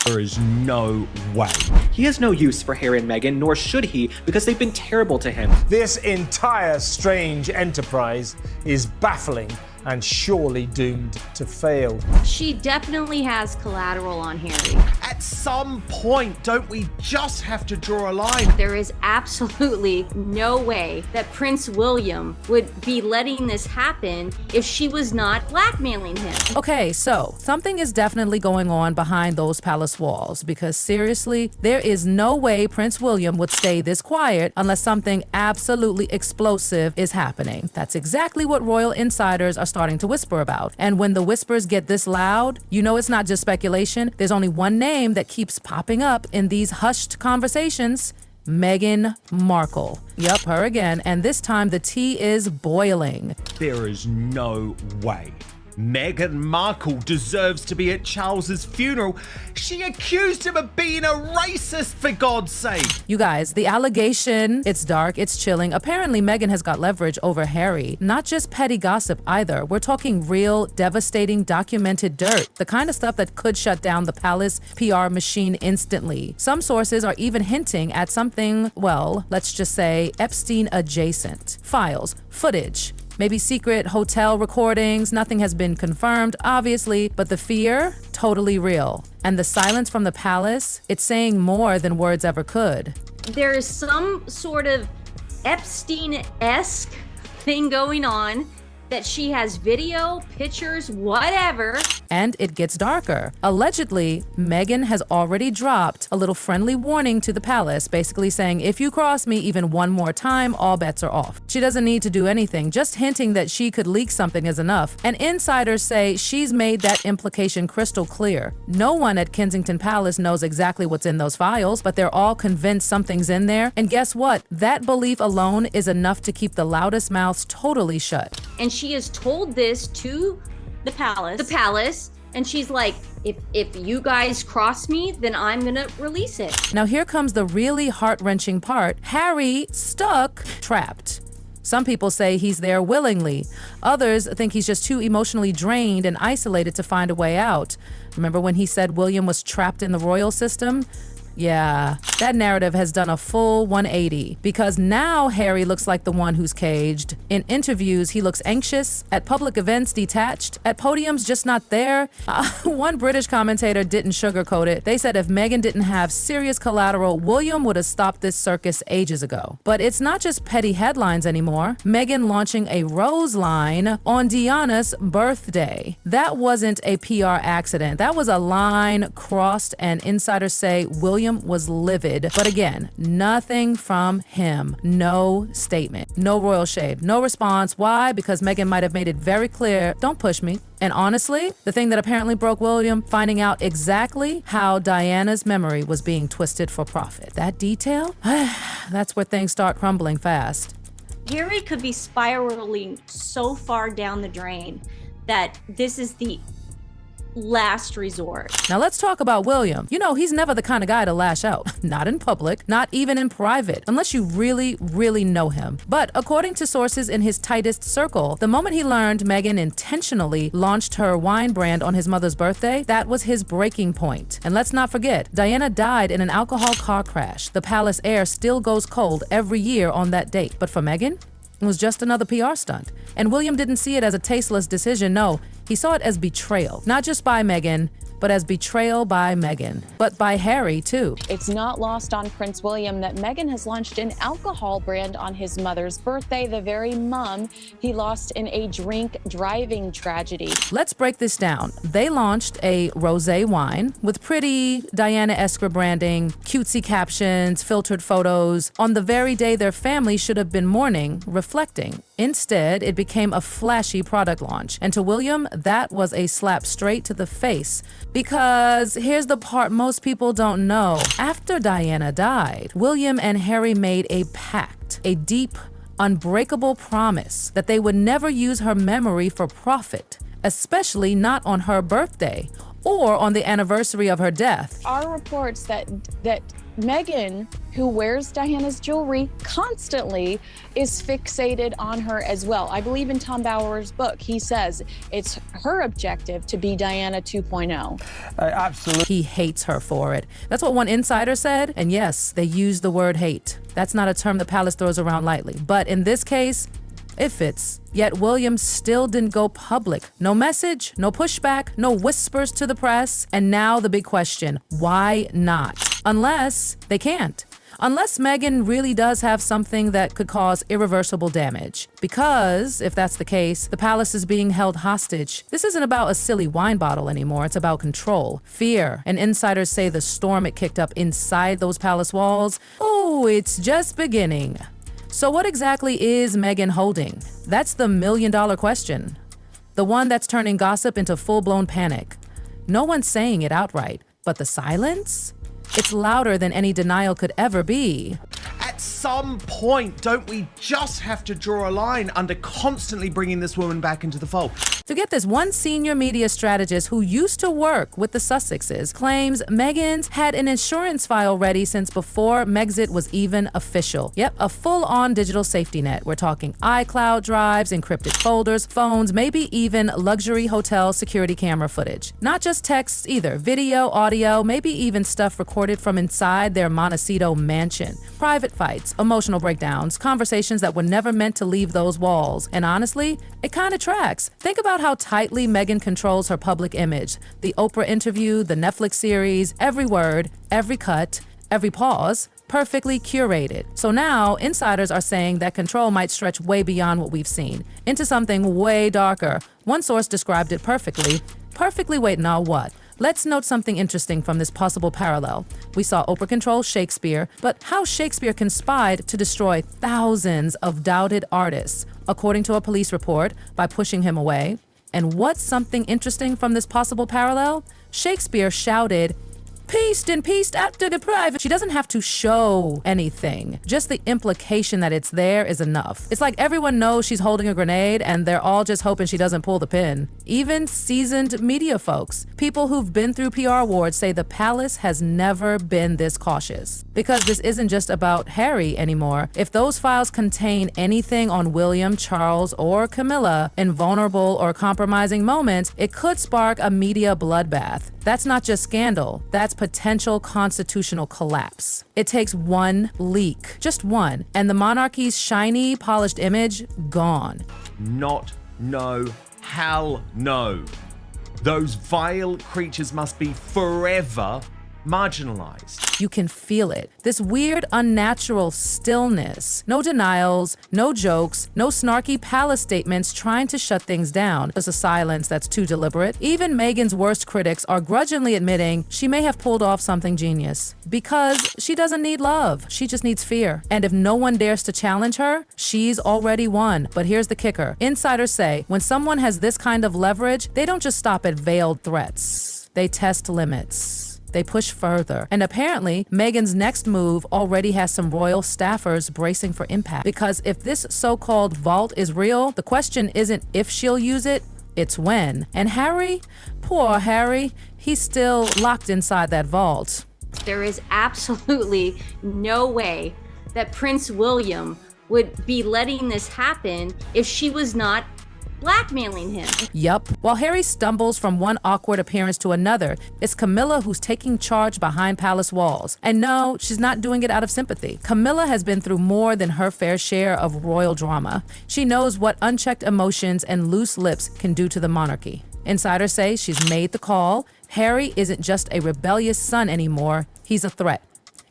There is no way. He has no use for Harry and Meghan, nor should he, because they've been terrible to him. This entire strange enterprise is baffling and surely doomed to fail. She definitely has collateral on Harry. At some point, don't we just have to draw a line? There is absolutely no way that Prince William would be letting this happen if she was not blackmailing him. Okay, so something is definitely going on behind those palace walls, because seriously, there is no way Prince William would stay this quiet unless something absolutely explosive is happening. That's exactly what royal insiders are starting to whisper about. And when the whispers get this loud, you know it's not just speculation. There's only one name that keeps popping up in these hushed conversations: Meghan Markle. Yup, her again, and this time the tea is boiling. There is no way. Meghan Markle deserves to be at Charles's funeral. She accused him of being a racist, for God's sake. You guys, the allegation, it's dark, it's chilling. Apparently, Meghan has got leverage over Harry. Not just petty gossip either. We're talking real, devastating, documented dirt. The kind of stuff that could shut down the palace PR machine instantly. Some sources are even hinting at something, well, let's just say Epstein adjacent. Files, footage, maybe secret hotel recordings. Nothing has been confirmed, obviously, but the fear, totally real. And the silence from the palace, it's saying more than words ever could. There is some sort of Epstein-esque thing going on, that she has video, pictures, whatever. And it gets darker. Allegedly, Meghan has already dropped a little friendly warning to the palace, basically saying, if you cross me even one more time, all bets are off. She doesn't need to do anything, just hinting that she could leak something is enough. And insiders say she's made that implication crystal clear. No one at Kensington Palace knows exactly what's in those files, but they're all convinced something's in there. And guess what? That belief alone is enough to keep the loudest mouths totally shut. And she has told this to the palace, and she's like, if you guys cross me, then I'm gonna release it. Now here comes the really heart-wrenching part. Harry stuck, trapped. Some people say he's there willingly. Others think he's just too emotionally drained and isolated to find a way out. Remember when he said William was trapped in the royal system? Yeah, that narrative has done a full 180, because now Harry looks like the one who's caged. In interviews, he looks anxious. At public events, detached. At podiums, just not there. One British commentator didn't sugarcoat it. They said if Meghan didn't have serious collateral, William would have stopped this circus ages ago. But it's not just petty headlines anymore. Meghan launching a rose line on Diana's birthday. That wasn't a PR accident. That was a line crossed, and insiders say William was livid. But again, nothing from him. No statement. No royal shade. No response. Why? Because Meghan might have made it very clear, don't push me. And honestly, the thing that apparently broke William, finding out exactly how Diana's memory was being twisted for profit. That detail? That's where things start crumbling fast. Harry could be spiraling so far down the drain that this is the last resort. Now let's talk about William. You know, he's never the kind of guy to lash out. Not in public, not even in private, unless you really, really know him. But according to sources in his tightest circle, the moment he learned Meghan intentionally launched her wine brand on his mother's birthday, that was his breaking point. And let's not forget, Diana died in an alcohol car crash. The palace air still goes cold every year on that date. But for Meghan, it was just another PR stunt. And William didn't see it as a tasteless decision. No, he saw it as betrayal. Not just by Meghan, but as betrayal by Meghan. But by Harry, too. It's not lost on Prince William that Meghan has launched an alcohol brand on his mother's birthday, the very mom he lost in a drink driving tragedy. Let's break this down. They launched a rosé wine with pretty Diana-esque branding, cutesy captions, filtered photos, on the very day their family should have been mourning, reflecting. Instead, it became a flashy product launch. And to William, that was a slap straight to the face. Because here's the part most people don't know. After Diana died, William and Harry made a pact, a deep, unbreakable promise that they would never use her memory for profit, especially not on her birthday. or on the anniversary of her death. Are reports that Meghan, who wears Diana's jewelry constantly, is fixated on her as well. I believe in Tom Bauer's book, he says it's her objective to be Diana 2.0. Absolutely. He hates her for it. That's what one insider said. And yes, they use the word hate. That's not a term the palace throws around lightly. But in this case, it fits. Yet William still didn't go public. No message, no pushback, no whispers to the press. And now the big question, why not? Unless they can't. Unless Meghan really does have something that could cause irreversible damage. Because, if that's the case, the palace is being held hostage. This isn't about a silly wine bottle anymore. It's about control, fear. And insiders say the storm it kicked up inside those palace walls, oh, it's just beginning. So what exactly is Meghan holding? That's the million-dollar question. The one that's turning gossip into full-blown panic. No one's saying it outright, but the silence? It's louder than any denial could ever be. At some point, don't we just have to draw a line under constantly bringing this woman back into the fold? To get this, one senior media strategist who used to work with the Sussexes claims Meghan's had an insurance file ready since before Megxit was even official. Yep, a full-on digital safety net. We're talking iCloud drives, encrypted folders, phones, maybe even luxury hotel security camera footage. Not just texts either, video, audio, maybe even stuff recorded from inside their Montecito mansion. Private fights, emotional breakdowns, conversations that were never meant to leave those walls. And honestly, it kind of tracks. Think about how tightly Meghan controls her public image. The Oprah interview, the Netflix series, every word, every cut, every pause, perfectly curated. So now, insiders are saying that control might stretch way beyond what we've seen, into something way darker. One source described it perfectly. Wait, now what? Let's note something interesting from this possible parallel. We saw Oprah control Shakespeare, but how Shakespeare conspired to destroy thousands of doubted artists, according to a police report, by pushing him away. And what's something interesting from this possible parallel? Shakespeare shouted, "Peace and peace after the private." She doesn't have to show anything. Just the implication that it's there is enough. It's like everyone knows she's holding a grenade and they're all just hoping she doesn't pull the pin. Even seasoned media folks, people who've been through PR awards, say the palace has never been this cautious. Because this isn't just about Harry anymore. If those files contain anything on William, Charles, or Camilla in vulnerable or compromising moments, it could spark a media bloodbath. That's not just scandal, that's potential constitutional collapse. It takes one leak, just one, and the monarchy's shiny, polished image gone. Not, no, hell no. Those vile creatures must be forever marginalized. You can feel it. This weird, unnatural stillness. No denials, no jokes, no snarky palace statements trying to shut things down. There's a silence that's too deliberate. Even Meghan's worst critics are grudgingly admitting she may have pulled off something genius. Because she doesn't need love, she just needs fear. And if no one dares to challenge her, she's already won. But here's the kicker. Insiders say when someone has this kind of leverage, they don't just stop at veiled threats. They test limits. They push further. And apparently, Meghan's next move already has some royal staffers bracing for impact. Because if this so-called vault is real, the question isn't if she'll use it, it's when. And Harry? Poor Harry. He's still locked inside that vault. There is absolutely no way that Prince William would be letting this happen if she was not blackmailing him. Yup. While Harry stumbles from one awkward appearance to another, it's Camilla who's taking charge behind palace walls. And no, she's not doing it out of sympathy. Camilla has been through more than her fair share of royal drama. She knows what unchecked emotions and loose lips can do to the monarchy. Insiders say she's made the call. Harry isn't just a rebellious son anymore, he's a threat.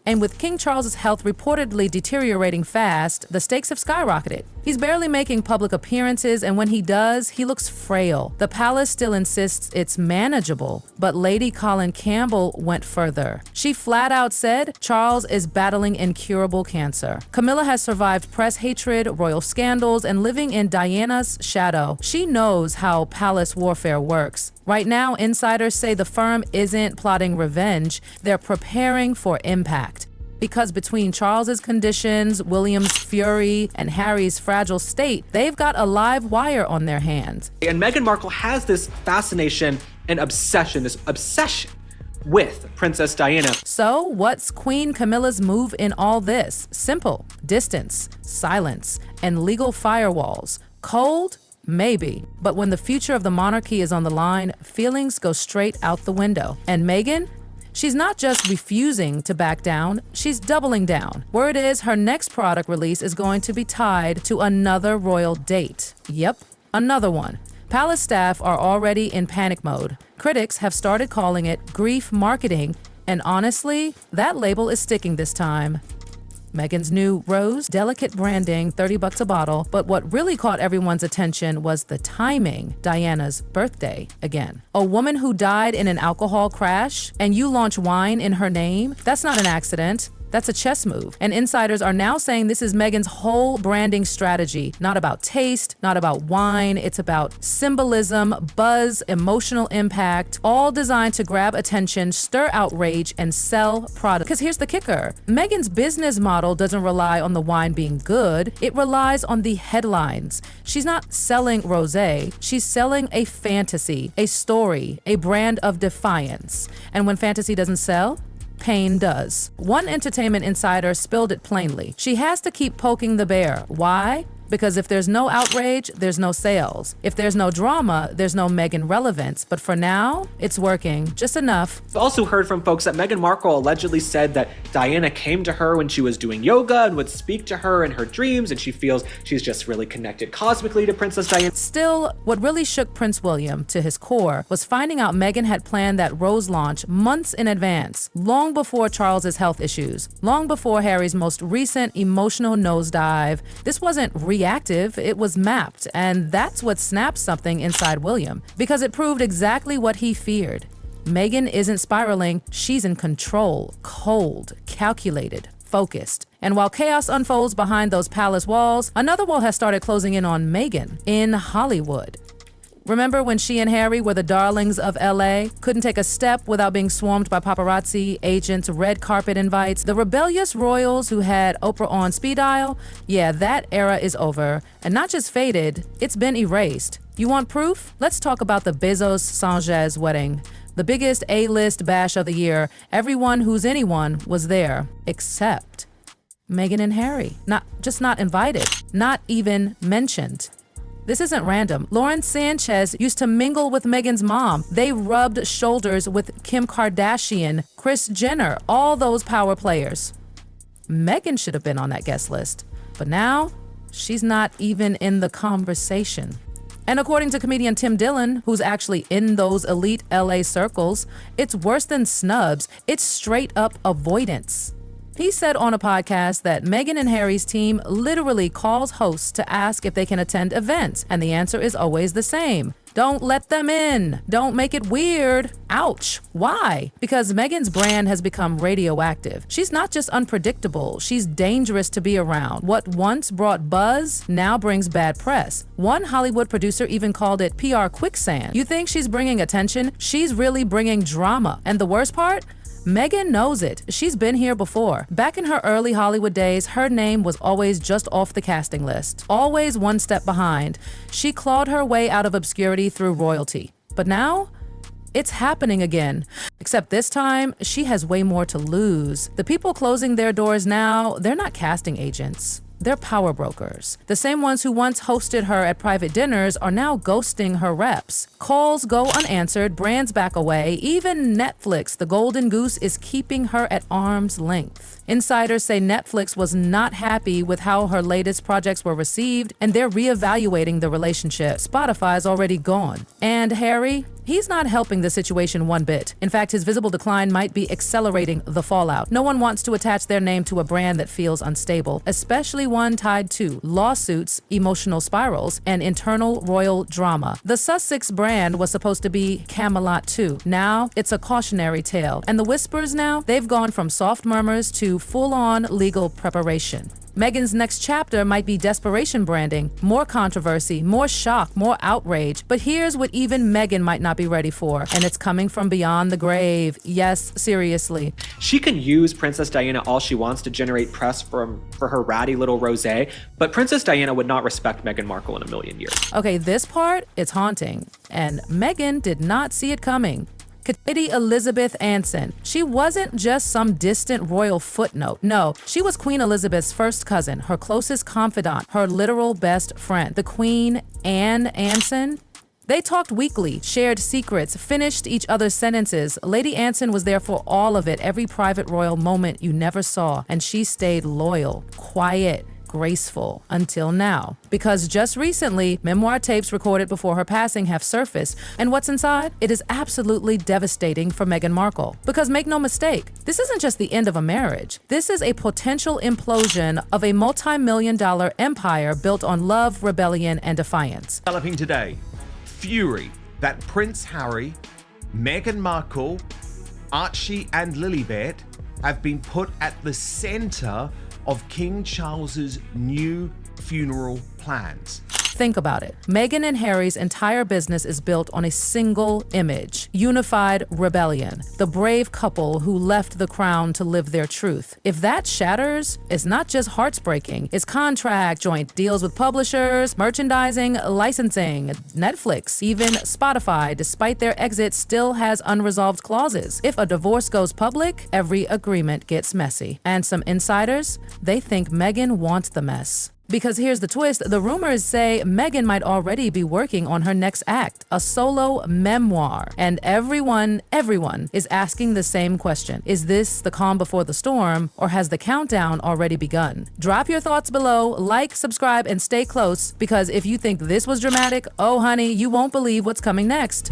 And with King Charles's health reportedly deteriorating fast, the stakes have skyrocketed. He's barely making public appearances, and when he does, he looks frail. The palace still insists it's manageable, but Lady Colin Campbell went further. She flat out said Charles is battling incurable cancer. Camilla has survived press hatred, royal scandals, and living in Diana's shadow. She knows how palace warfare works. Right now, insiders say the firm isn't plotting revenge, they're preparing for impact. Because between Charles's conditions, William's fury, and Harry's fragile state, they've got a live wire on their hands. And Meghan Markle has this fascination an obsession, this obsession with Princess Diana. So, what's Queen Camilla's move in all this? Simple: distance, silence, and legal firewalls. Cold? Maybe. But when the future of the monarchy is on the line, feelings go straight out the window. And Meghan? She's not just refusing to back down, she's doubling down. Word is her next product release is going to be tied to another royal date. Yep, another one. Palace staff are already in panic mode. Critics have started calling it grief marketing, and honestly, that label is sticking this time. Meghan's new rose, delicate branding, $30 a bottle, but what really caught everyone's attention was the timing. Diana's birthday again. A woman who died in an alcohol crash, and you launch wine in her name? That's not an accident. That's a chess move. And insiders are now saying this is Meghan's whole branding strategy. Not about taste, not about wine. It's about symbolism, buzz, emotional impact, all designed to grab attention, stir outrage, and sell product. Because here's the kicker. Meghan's business model doesn't rely on the wine being good. It relies on the headlines. She's not selling rosé. She's selling a fantasy, a story, a brand of defiance. And when fantasy doesn't sell, pain does. One entertainment insider spilled it plainly. She has to keep poking the bear. Why? Because if there's no outrage, there's no sales. If there's no drama, there's no Meghan relevance. But for now, it's working just enough. We've also heard from folks that Meghan Markle allegedly said that Diana came to her when she was doing yoga and would speak to her in her dreams, and she feels she's just really connected cosmically to Princess Diana. Still, what really shook Prince William to his core was finding out Meghan had planned that rose launch months in advance, long before Charles's health issues, long before Harry's most recent emotional nosedive. This wasn't reactive, it was mapped, and that's what snapped something inside William, because it proved exactly what he feared. Meghan isn't spiraling, she's in control, cold, calculated, focused. And while chaos unfolds behind those palace walls, another wall has started closing in on Meghan in Hollywood. Remember when she and Harry were the darlings of LA? Couldn't take a step without being swarmed by paparazzi, agents, red carpet invites. The rebellious royals who had Oprah on speed dial? Yeah, that era is over. And not just faded, it's been erased. You want proof? Let's talk about the Bezos-Sanchez wedding. The biggest A-list bash of the year. Everyone who's anyone was there, except Meghan and Harry. Not invited, not even mentioned. This isn't random. Lauren Sanchez used to mingle with Meghan's mom. They rubbed shoulders with Kim Kardashian, Kris Jenner, all those power players. Meghan should have been on that guest list, but now she's not even in the conversation. And according to comedian Tim Dillon, who's actually in those elite LA circles, it's worse than snubs. It's straight up avoidance. He said on a podcast that Meghan and Harry's team literally calls hosts to ask if they can attend events, and the answer is always the same. Don't let them in. Don't make it weird. Ouch. Why? Because Meghan's brand has become radioactive. She's not just unpredictable, she's dangerous to be around. What once brought buzz now brings bad press. One Hollywood producer even called it PR quicksand. You think she's bringing attention? She's really bringing drama. And the worst part? Meghan knows it. She's been here before. Back in her early Hollywood days, her name was always just off the casting list, always one step behind. She clawed her way out of obscurity through royalty. But now, it's happening again. Except this time, she has way more to lose. The people closing their doors now, they're not casting agents. They're power brokers. The same ones who once hosted her at private dinners are now ghosting her reps. Calls go unanswered, brands back away. Even Netflix, the golden goose, is keeping her at arm's length. Insiders say Netflix was not happy with how her latest projects were received, and they're reevaluating the relationship. Spotify's already gone. And Harry? He's not helping the situation one bit. In fact, his visible decline might be accelerating the fallout. No one wants to attach their name to a brand that feels unstable, especially one tied to lawsuits, emotional spirals, and internal royal drama. The Sussex brand was supposed to be Camelot too. Now, it's a cautionary tale. And the whispers now, they've gone from soft murmurs to full-on legal preparation. Meghan's next chapter might be desperation branding, more controversy, more shock, more outrage. But here's what even Meghan might not be ready for, and it's coming from beyond the grave. Yes, seriously. She can use Princess Diana all she wants to generate press for her ratty little rosé, but Princess Diana would not respect Meghan Markle in a million years. Okay, this part, it's haunting, and Meghan did not see it coming. Lady Elizabeth Anson. She wasn't just some distant royal footnote. No, she was Queen Elizabeth's first cousin, her closest confidant, her literal best friend. The Queen, Anne Anson. They talked weekly, shared secrets, finished each other's sentences. Lady Anson was there for all of it, every private royal moment you never saw, and she stayed loyal, quiet, graceful until now. Because just recently, memoir tapes recorded before her passing have surfaced, and what's inside? It is absolutely devastating for Meghan Markle. Because make no mistake, this isn't just the end of a marriage. This is a potential implosion of a multi-million-dollar empire built on love, rebellion, and defiance. Developing today, fury that Prince Harry, Meghan Markle, Archie and Lilibet have been put at the center of King Charles's new funeral plans. Think about it. Meghan and Harry's entire business is built on a single image: unified rebellion, the brave couple who left the crown to live their truth. If that shatters, it's not just hearts-breaking, it's contract, joint deals with publishers, merchandising, licensing, Netflix, even Spotify, despite their exit, still has unresolved clauses. If a divorce goes public, every agreement gets messy. And some insiders, they think Meghan wants the mess. Because here's the twist, the rumors say Meghan might already be working on her next act, a solo memoir. And everyone is asking the same question. Is this the calm before the storm, or has the countdown already begun? Drop your thoughts below, like, subscribe, and stay close, because if you think this was dramatic, oh honey, you won't believe what's coming next.